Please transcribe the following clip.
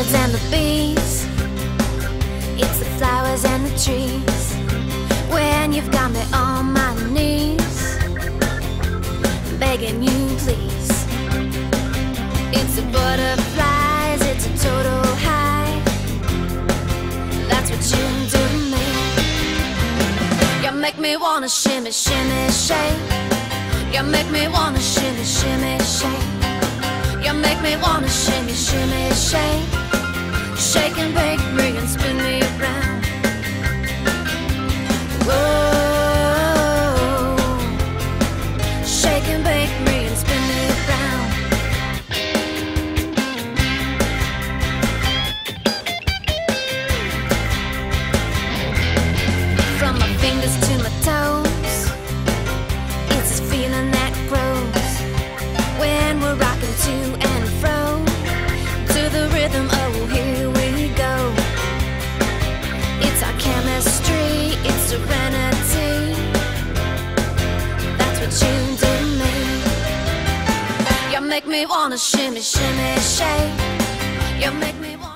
birds and the bees, it's the flowers and the trees. When you've got me on my knees, begging you please. It's the butterflies, it's a total high. That's what you do to me. You make me wanna shimmy, shimmy, shake. You make me wanna shimmy, shimmy, shake. You make me wanna shimmy, shimmy, shake. Shake and bake me and spin me around. Whoa. Shake and bake me and spin me around. From my fingers to my toes, it's this feeling that grows when we're rocking to and fro, to the rhythm, oh here we go. It's our chemistry, it's serenity. That's what you do to me. You make me wanna shimmy, shimmy, shake. You make me wanna